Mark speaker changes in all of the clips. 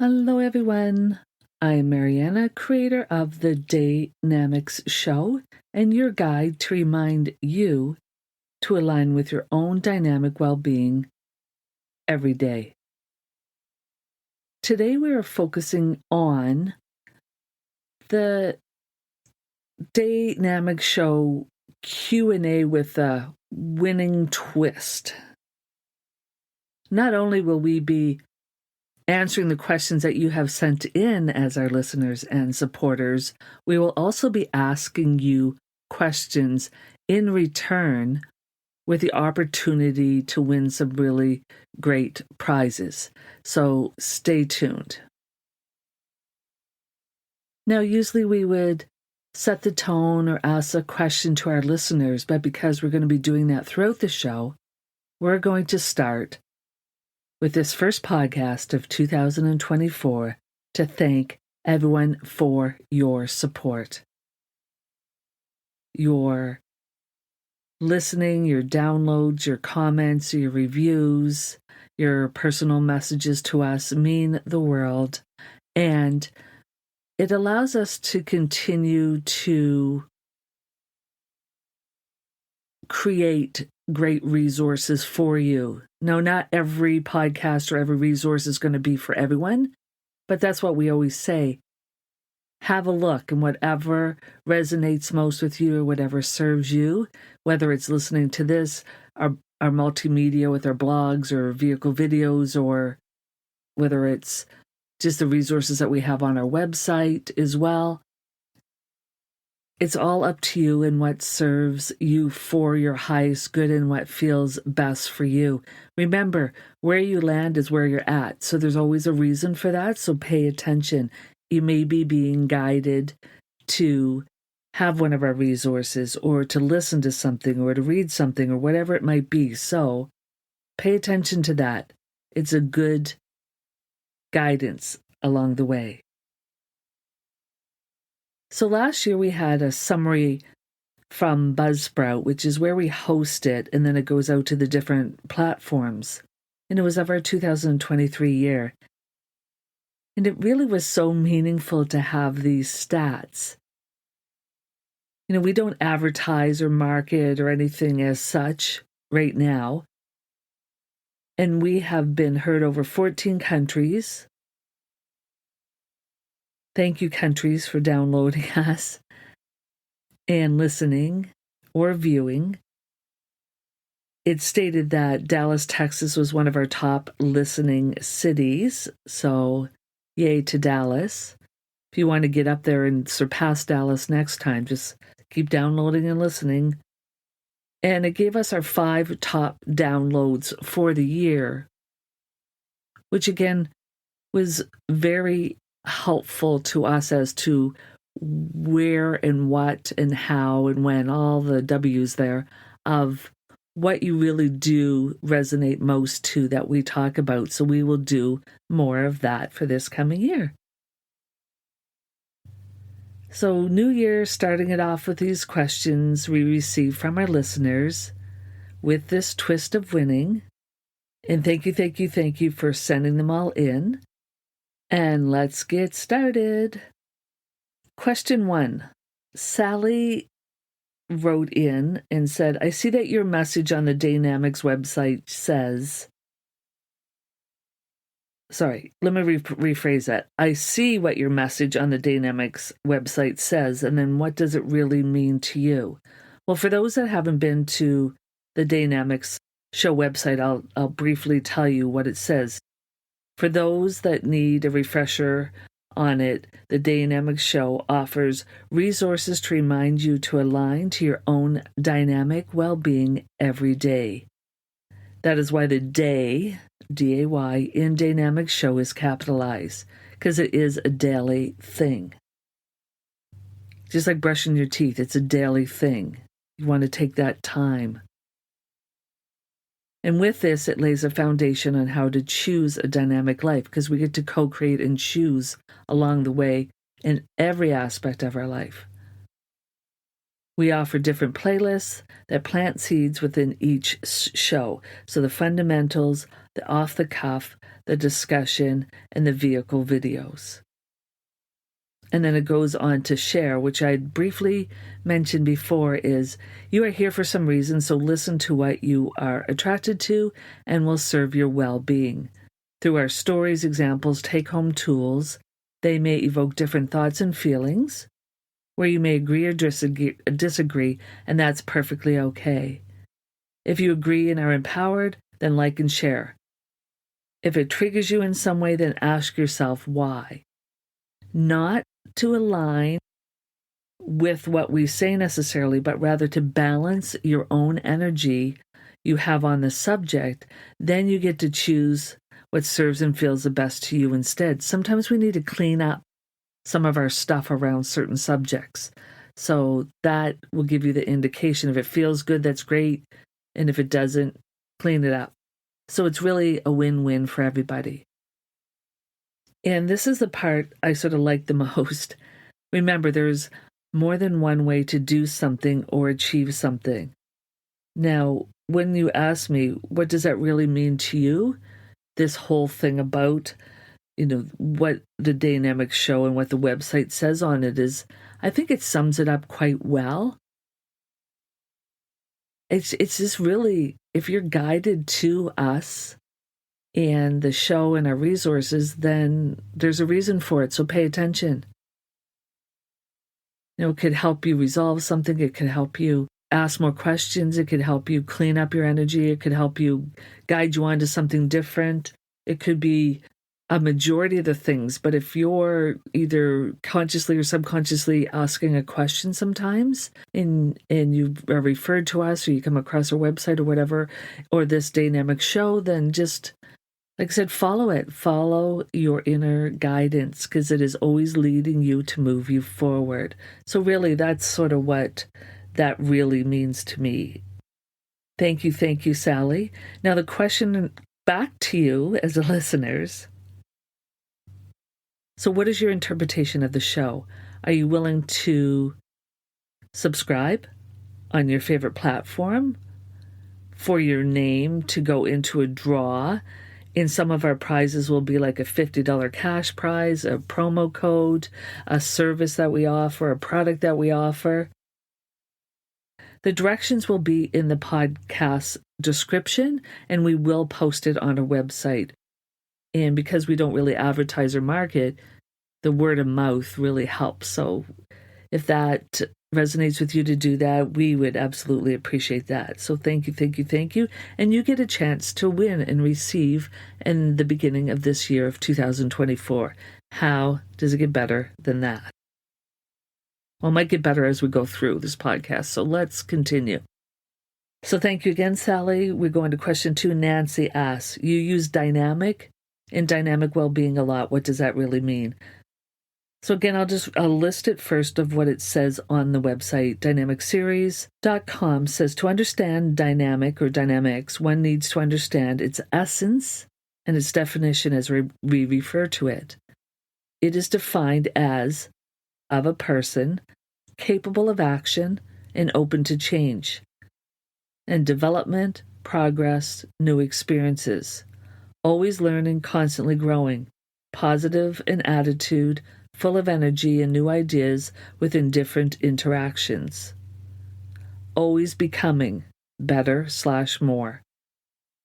Speaker 1: Hello, everyone. I'm Mariana, creator of the DAYnamics show, and your guide to remind you to align with your own dynamic well-being every day. Today, we are focusing on the DAYnamics show Q&A with a winning twist. Not only will we be answering the questions that you have sent in as our listeners and supporters, we will also be asking you questions in return with the opportunity to win some really great prizes. So stay tuned. Now, usually we would set the tone or ask a question to our listeners, but because we're going to be doing that throughout the show, we're going to start with this first podcast of 2024 to thank everyone for your support, your listening, your downloads, your comments, your reviews, your personal messages to us mean the world, and it allows us to continue to create great resources for you. No, not every podcast or every resource is going to be for everyone, but that's what we always say. Have a look, and whatever resonates most with you or whatever serves you, whether it's listening to this, our multimedia with our blogs or vehicle videos, or whether it's just the resources that we have on our website as well. It's all up to you and what serves you for your highest good and what feels best for you. Remember, where you land is where you're at. So there's always a reason for that. So pay attention. You may be being guided to have one of our resources or to listen to something or to read something or whatever it might be. So pay attention to that. It's a good guidance along the way. So last year we had a summary from Buzzsprout, which is where we host it, and then it goes out to the different platforms. And it was of our 2023 year. And it really was so meaningful to have these stats. You know, we don't advertise or market or anything as such right now. And we have been heard over 14 countries. Thank you, countries, for downloading us and listening or viewing. It stated that Dallas, Texas was one of our top listening cities. So, yay to Dallas. If you want to get up there and surpass Dallas next time, just keep downloading and listening. And it gave us our 5 top downloads for the year, which again was very helpful to us as to where and what and how and when, all the W's there, of what you really do resonate most to that we talk about. So we will do more of that for this coming year. So New Year, starting it off with these questions we received from our listeners with this twist of winning. And thank you for sending them all in. And let's get started. Question 1. Sally wrote in and said, I see that your message on the DAYnamics website says... Sorry, let me rephrase that. I see what your message on the DAYnamics website says, and then what does it really mean to you? Well, for those that haven't been to the DAYnamics show website, I'll briefly tell you what it says. For those that need a refresher on it, the DAYnamics show offers resources to remind you to align to your own dynamic well-being every day. That is why the day, D-A-Y, in DAYnamics show is capitalized, because it is a daily thing. Just like brushing your teeth, it's a daily thing. You want to take that time. And with this, it lays a foundation on how to choose a dynamic life, because we get to co-create and choose along the way in every aspect of our life. We offer different playlists that plant seeds within each show. So the fundamentals, the off-the-cuff, the discussion, and the vehicle videos. And then it goes on to share, which I briefly mentioned before, is you are here for some reason, so listen to what you are attracted to and will serve your well-being. Through our stories, examples, take-home tools, they may evoke different thoughts and feelings, where you may agree or disagree, and that's perfectly okay. If you agree and are empowered, then like and share. If it triggers you in some way, then ask yourself why. Not to align with what we say necessarily, but rather to balance your own energy you have on the subject. Then you get to choose what serves and feels the best to you instead. Sometimes we need to clean up some of our stuff around certain subjects. So that will give you the indication. If it feels good, that's great. And if it doesn't, clean it up. So it's really a win-win for everybody. And this is the part I sort of like the most. Remember, there's more than one way to do something or achieve something. Now, when you ask me, what does that really mean to you? This whole thing about, what the DAYnamics show and what the website says on it is, I think it sums it up quite well. It's just really, if you're guided to us and the show and our resources, then there's a reason for it. So pay attention. It could help you resolve something. It could help you ask more questions. It could help you clean up your energy. It could help you guide you on to something different. It could be a majority of the things. But if you're either consciously or subconsciously asking a question sometimes, and you are referred to us, or you come across our website or whatever, or this DAYnamics show, then just, like I said, follow it. Follow your inner guidance, because it is always leading you to move you forward. So really, that's sort of what that really means to me. Thank you, Sally. Now the question back to you as the listeners. So what is your interpretation of the show? Are you willing to subscribe on your favorite platform for your name to go into a draw? In some of our prizes will be like a $50 cash prize, a promo code, a service that we offer, a product that we offer. The directions will be in the podcast description, and we will post it on our website. And because we don't really advertise or market, the word of mouth really helps. So if that resonates with you to do that, we would absolutely appreciate that. So thank you. And you get a chance to win and receive in the beginning of this year of 2024. How does it get better than that? Well, it might get better as we go through this podcast. So let's continue. So thank you again, Sally. We're going to question 2. Nancy asks, you use dynamic and dynamic well-being a lot. What does that really mean? So again, I'll list it first of what it says on the website. DynamicSeries.com says, to understand dynamic or dynamics, one needs to understand its essence and its definition as we refer to it. It is defined as of a person capable of action and open to change and development, progress, new experiences, always learning, constantly growing, positive in attitude, full of energy and new ideas within different interactions, always becoming better/more,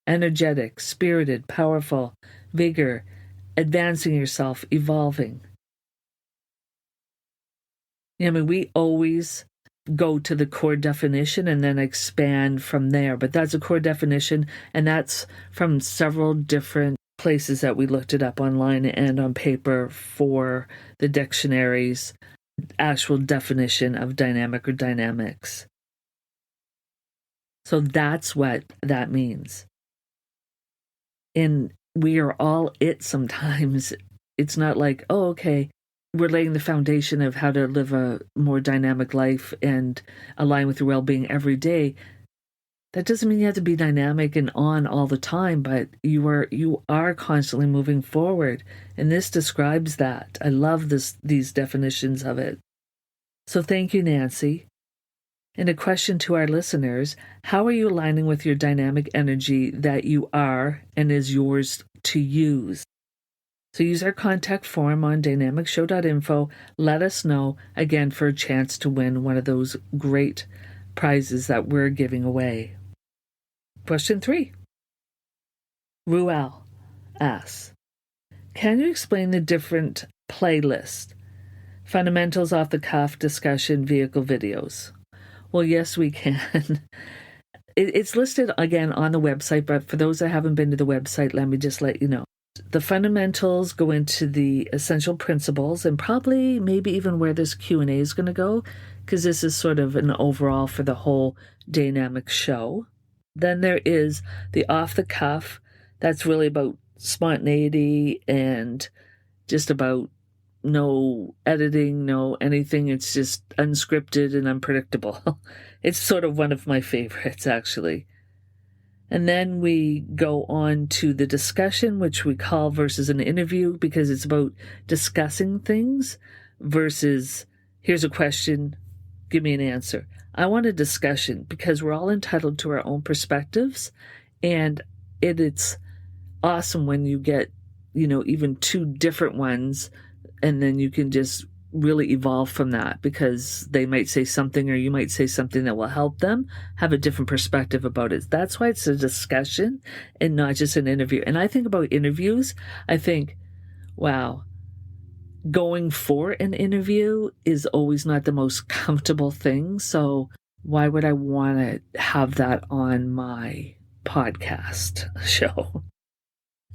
Speaker 1: energetic, spirited, powerful, vigor, advancing yourself, evolving. We always go to the core definition and then expand from there. But that's a core definition, and that's from several different places that we looked it up online and on paper for the dictionary's actual definition of dynamic or dynamics. So that's what that means. And we are all it sometimes. It's not like, oh, okay, we're laying the foundation of how to live a more dynamic life and align with your well-being every day. That doesn't mean you have to be dynamic and on all the time, but you are constantly moving forward. And this describes that. I love these definitions of it. So thank you, Nancy. And a question to our listeners, how are you aligning with your dynamic energy that you are and is yours to use? So use our contact form on DAYnamicsShow.info. Let us know, again, for a chance to win one of those great prizes that we're giving away. Question 3. Ruel asks, can you explain the different playlist? Fundamentals, off the cuff, discussion, vehicle videos. Well, yes, we can. It's listed again on the website, but for those that haven't been to the website, let me just let you know. The fundamentals go into the essential principles and probably maybe even where this Q&A is going to go, because this is sort of an overall for the whole DAYnamics show. Then there is the off the cuff. That's really about spontaneity and just about no editing, no anything. It's just unscripted and unpredictable. It's sort of one of my favorites, actually. And then we go on to the discussion, which we call versus an interview, because it's about discussing things versus here's a question, give me an answer. I want a discussion because we're all entitled to our own perspectives. And it's awesome when you get, even two different ones, and then you can just really evolve from that, because they might say something or you might say something that will help them have a different perspective about it. That's why it's a discussion and not just an interview. And I think about interviews, I think, wow, going for an interview is always not the most comfortable thing. So why would I want to have that on my podcast show?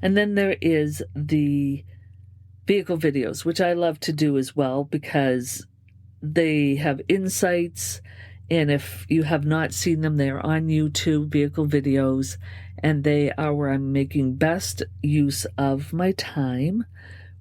Speaker 1: And then there is the vehicle videos, which I love to do as well, because they have insights. And if you have not seen them, they're on YouTube, vehicle videos, and they are where I'm making best use of my time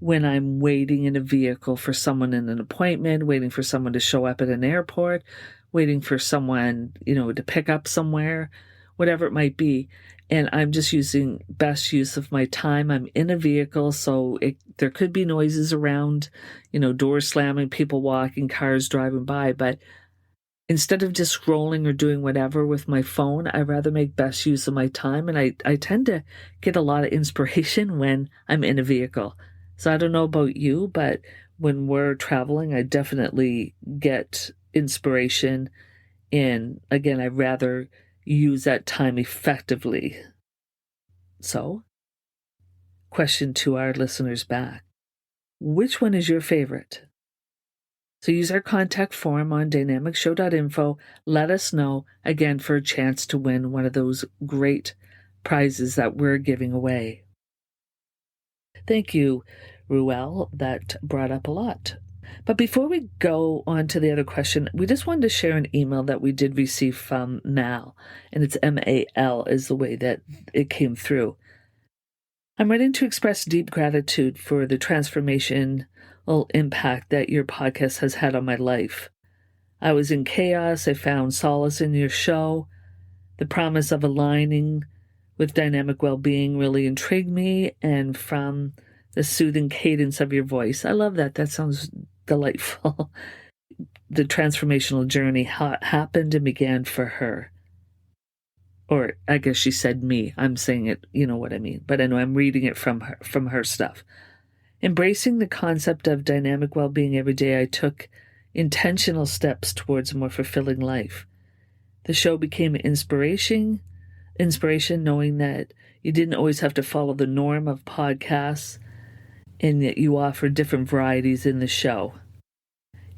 Speaker 1: when I'm waiting in a vehicle for someone in an appointment, waiting for someone to show up at an airport, waiting for someone, to pick up somewhere, whatever it might be. And I'm just using best use of my time. I'm in a vehicle, so there could be noises around, doors slamming, people walking, cars driving by. But instead of just scrolling or doing whatever with my phone, I rather make best use of my time. And I tend to get a lot of inspiration when I'm in a vehicle. So I don't know about you, but when we're traveling, I definitely get inspiration. And again, I'd rather use that time effectively. So, question to our listeners back. Which one is your favorite? So use our contact form on DAYnamicsShow.info. Let us know, again, for a chance to win one of those great prizes that we're giving away. Thank you, Ruel. That brought up a lot. But before we go on to the other question, we just wanted to share an email that we did receive from Mal, and it's MAL is the way that it came through. I'm writing to express deep gratitude for the transformational impact that your podcast has had on my life. I was in chaos. I found solace in your show. The promise of aligning with dynamic well-being really intrigued me, and from the soothing cadence of your voice. I love that. That sounds delightful. The transformational journey happened and began for her. Or I guess she said me. I'm saying it, you know what I mean. But I know I'm reading it from her stuff. Embracing the concept of dynamic well-being every day, I took intentional steps towards a more fulfilling life. The show became an inspiration knowing that you didn't always have to follow the norm of podcasts, and that you offer different varieties in the show.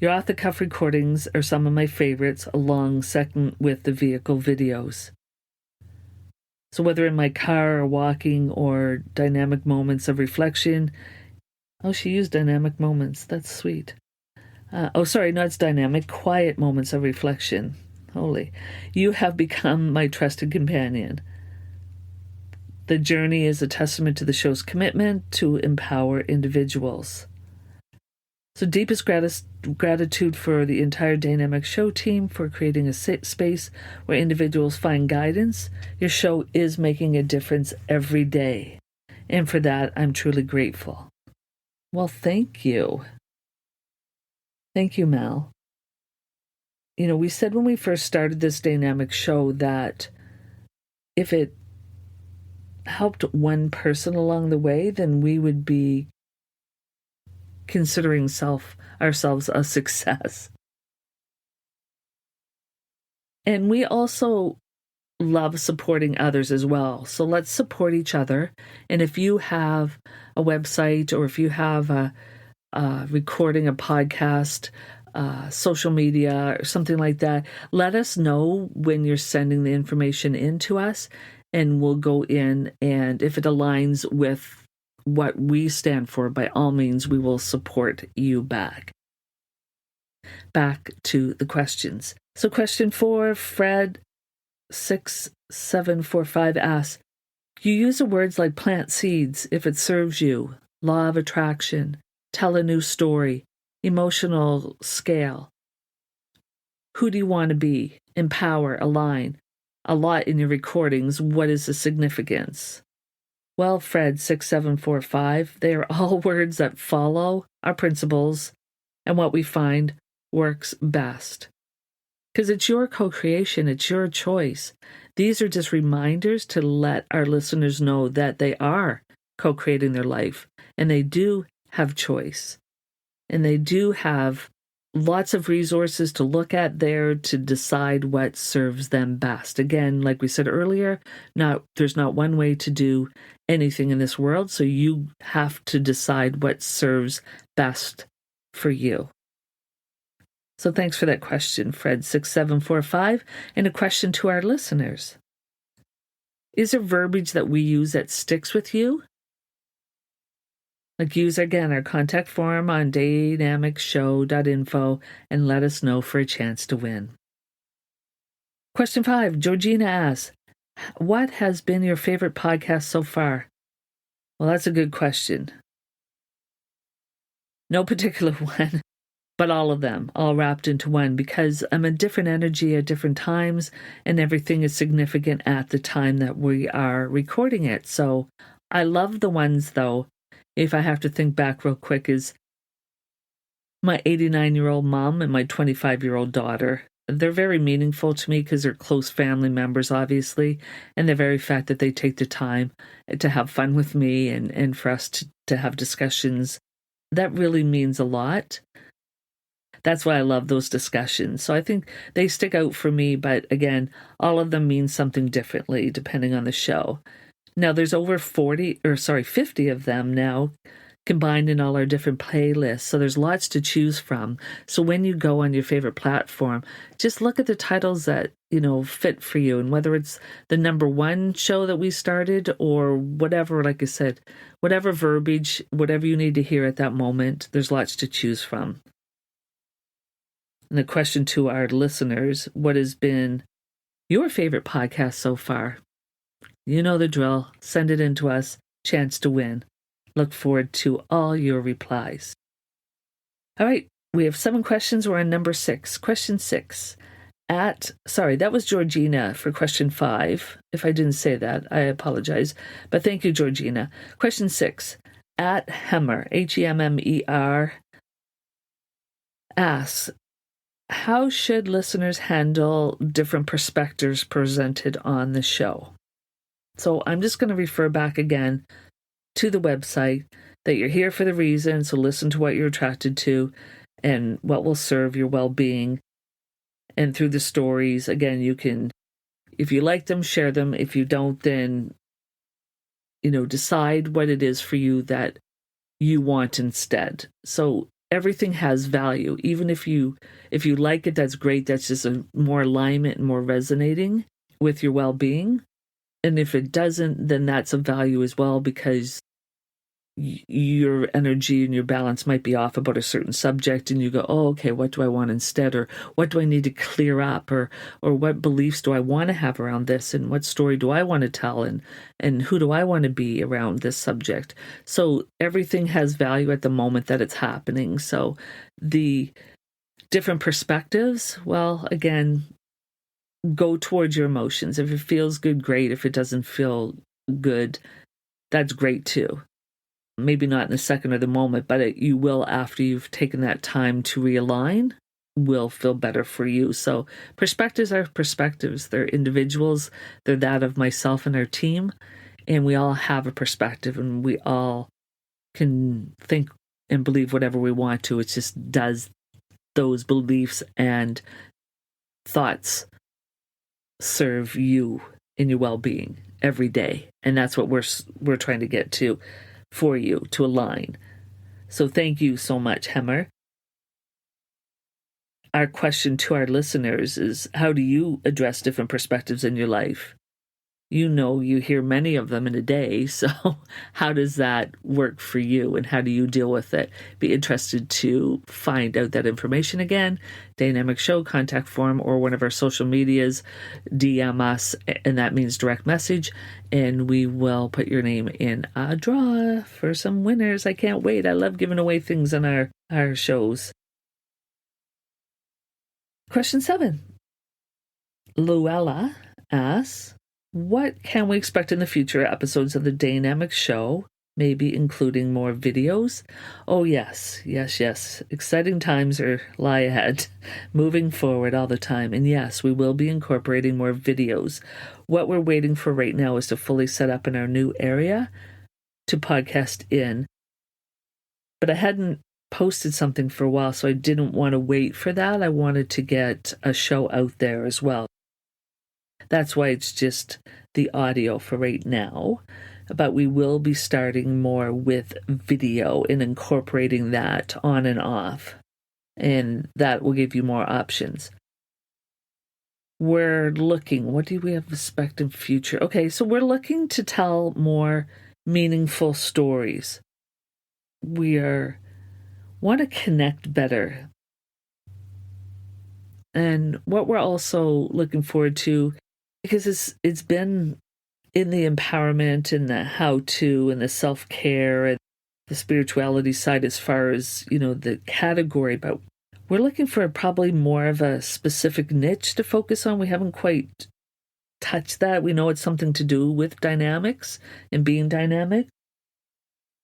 Speaker 1: Your off-the-cuff recordings are some of my favorites, along second with the vehicle videos. So whether in my car or walking or dynamic moments of reflection. Oh, she used dynamic moments. That's sweet. It's dynamic, quiet moments of reflection. Holy. You have become my trusted companion. The journey is a testament to the show's commitment to empower individuals. So deepest gratitude for the entire DAYnamics show team for creating a space where individuals find guidance. Your show is making a difference every day. And for that, I'm truly grateful. Well, thank you. Thank you, Mel. we said when we first started this DAYnamics show that if it helped one person along the way, then we would be considering ourselves a success. And we also love supporting others as well. So let's support each other. And if you have a website, or if you have a recording a podcast, social media, or something like that, let us know when you're sending the information in to us, and we'll go in, and if it aligns with what we stand for, by all means, we will support you back. Back to the questions. So question 4, Fred 6745 asks, you use the words like plant seeds if it serves you, law of attraction, tell a new story, emotional scale. Who do you want to be? Empower, align. A lot in your recordings. What is the significance? Well, Fred 6745, they are all words that follow our principles and what we find works best. Because it's your co-creation, it's your choice. These are just reminders to let our listeners know that they are co-creating their life, and they do have choice, and they do have lots of resources to look at there to decide what serves them best. Again, like we said earlier, there's not one way to do anything in this world, so you have to decide what serves best for you. So thanks for that question, Fred 6745, and a question to our listeners. Is there verbiage that we use that sticks with you? Like, use again our contact form on daynamicsshow.info and let us know for a chance to win. Question 5, Georgina asks, what has been your favorite podcast so far? Well, that's a good question. No particular one, but all of them, all wrapped into one, because I'm a different energy at different times, and everything is significant at the time that we are recording it. So I love the ones, though, if I have to think back real quick, is my 89-year-old mom and my 25-year-old daughter. They're very meaningful to me because they're close family members, obviously, and the very fact that they take the time to have fun with me and for us to have discussions, that really means a lot. That's why I love those discussions. So I think they stick out for me, but again, all of them mean something differently depending on the show. Now there's over 50 of them now combined in all our different playlists. So there's lots to choose from. So when you go on your favorite platform, just look at the titles that, fit for you. And whether it's the number one show that we started or whatever, like I said, whatever verbiage, whatever you need to hear at that moment, there's lots to choose from. And the question to our listeners, what has been your favorite podcast so far? You know the drill. Send it in to us. Chance to win. Look forward to all your replies. All right, we have 7 questions. We're on number 6. Question 6. That was Georgina for question 5. If I didn't say that, I apologize. But thank you, Georgina. Question 6. At Hemmer, Hemmer, asks, how should listeners handle different perspectives presented on the show? So I'm just going to refer back again to the website, that you're here for the reason, so listen to what you're attracted to and what will serve your well-being. And through the stories, again, you can, if you like them, share them. If you don't, then, decide what it is for you that you want instead. So everything has value. Even if you like it, that's great. That's just a more alignment and more resonating with your well-being. And if it doesn't, then that's of value as well, because your energy and your balance might be off about a certain subject, and you go, oh, okay, what do I want instead? Or what do I need to clear up? Or what beliefs do I want to have around this? And what story do I want to tell? And who do I want to be around this subject? So everything has value at the moment that it's happening. So the different perspectives, well, again, go towards your emotions. If it feels good, great. If it doesn't feel good, that's great too. Maybe not in the second or the moment, but you will after you've taken that time to realign will feel better for you. So perspectives are perspectives. They're individuals. They're that of myself and our team. And we all have a perspective, and we all can think and believe whatever we want to. It just does those beliefs and thoughts serve you in your well-being every day. And that's what we're trying to get to for you, to align. So thank you so much, Hemmer. Our question to our listeners is, how do you address different perspectives in your life? You hear many of them in a day, so how does that work for you, and how do you deal with it? Be interested to find out that information again. DAYnamics Show contact form or one of our social medias, DM us, and that means direct message, and we will put your name in a draw for some winners. I can't wait. I love giving away things on our shows. Question 7. Luella asks, what can we expect in the future episodes of the DAYnamics Show, maybe including more videos? Oh, yes. Exciting times lie ahead, moving forward all the time. And yes, we will be incorporating more videos. What we're waiting for right now is to fully set up in our new area to podcast in. But I hadn't posted something for a while, so I didn't want to wait for that. I wanted to get a show out there as well. That's why it's just the audio for right now. But we will be starting more with video and incorporating that on and off. And that will give you more options. We're looking, what do we have expect in future? Okay, so we're looking to tell more meaningful stories. We want to connect better. And what we're also looking forward to, because it's been in the empowerment and the how-to and the self-care and the spirituality side as far as, the category, but we're looking for probably more of a specific niche to focus on. We haven't quite touched that. We know it's something to do with dynamics and being dynamic,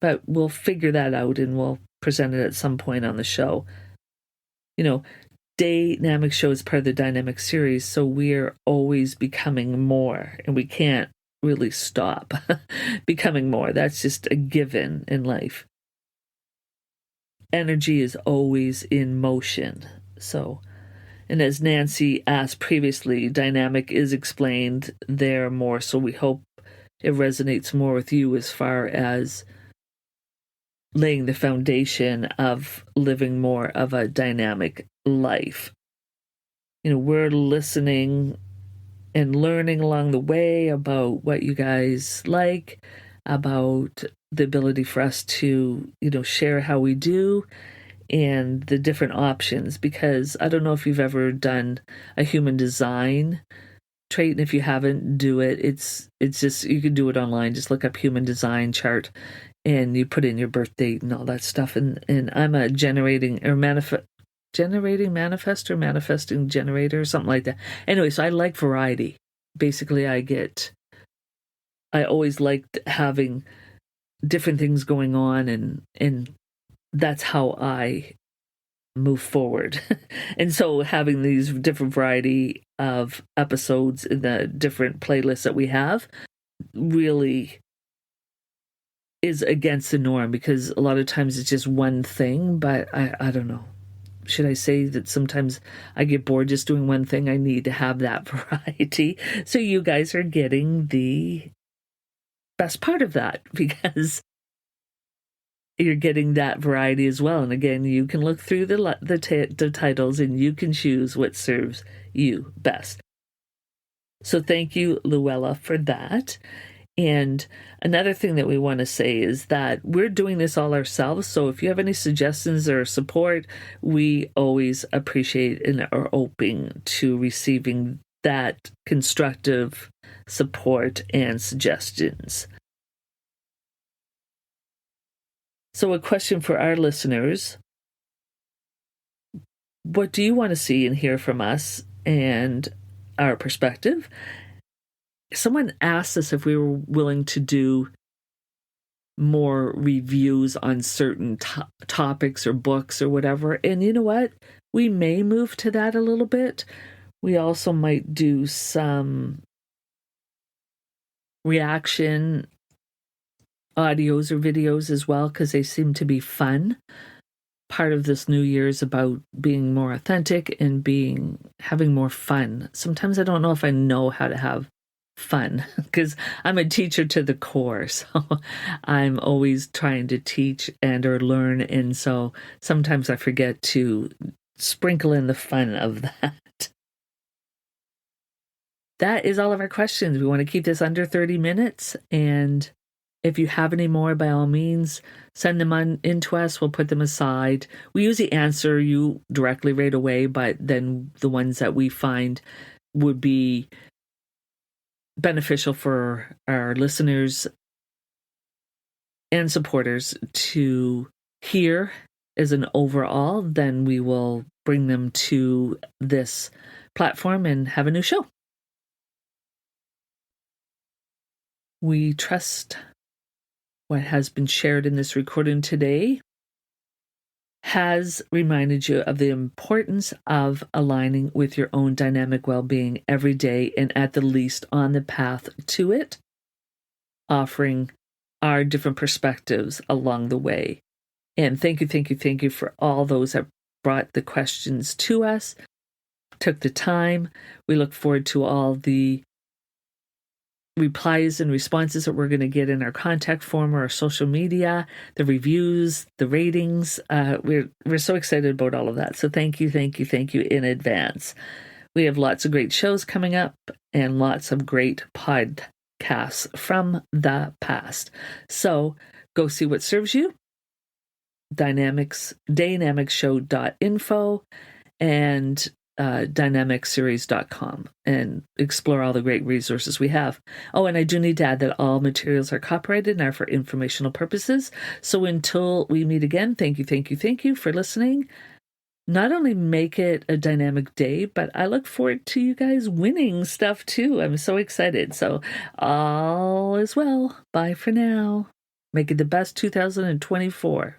Speaker 1: but we'll figure that out and we'll present it at some point on the show. DAYnamics Show is part of the Dynamic series, so we're always becoming more, and we can't really stop becoming more. That's just a given in life. Energy is always in motion. So, and as Nancy asked previously, dynamic is explained there more, so we hope it resonates more with you as far as laying the foundation of living more of a dynamic life. We're listening and learning along the way about what you guys like, about the ability for us to, share how we do and the different options, because I don't know if you've ever done a human design trait, and if you haven't, do it. It's just, you can do it online. Just look up human design chart and you put in your birth date and all that stuff. And I'm a manifesting generator, something like that. Anyway, so I like variety. Basically, I always liked having different things going on, and that's how I move forward. And so having these different variety of episodes in the different playlists that we have really is against the norm, because a lot of times it's just one thing, but I don't know. Should I say that sometimes I get bored just doing one thing? I need to have that variety. So you guys are getting the best part of that, because you're getting that variety as well. And again, you can look through the titles and you can choose what serves you best. So thank you, Luella, for that. And another thing that we want to say is that we're doing this all ourselves. So if you have any suggestions or support, we always appreciate and are open to receiving that constructive support and suggestions. So a question for our listeners: what do you want to see and hear from us and our perspective? Someone asked us if we were willing to do more reviews on certain topics or books or whatever. And you know what? We may move to that a little bit. We also might do some reaction audios or videos as well, because they seem to be fun. Part of this new year is about being more authentic and having more fun. Sometimes I don't know if I know how to have fun, because I'm a teacher to the core, so I'm always trying to teach or learn, and so sometimes I forget to sprinkle in the fun of that. That is all of our questions. We want to keep this under 30 minutes, and if you have any more, by all means, send them in to us. We'll put them aside. We usually answer you directly right away, but then the ones that we find would be beneficial for our listeners and supporters to hear as an overall, then we will bring them to this platform and have a new show. We trust what has been shared in this recording today has reminded you of the importance of aligning with your own dynamic well-being every day, and at the least on the path to it, offering our different perspectives along the way. And thank you for all those that brought the questions to us, took the time. We look forward to all the replies and responses that we're going to get in our contact form or our social media, the reviews, the ratings. We're so excited about all of that. So thank you in advance. We have lots of great shows coming up and lots of great podcasts from the past. So go see what serves you. DAYnamicsShow.info and DAYnamicsSeries.com, and explore all the great resources we have. Oh, and I do need to add that all materials are copyrighted and are for informational purposes. So until we meet again, thank you for listening. Not only make it a dynamic day, but I look forward to you guys winning stuff too. I'm so excited. So all is well. Bye for now. Make it the best 2024.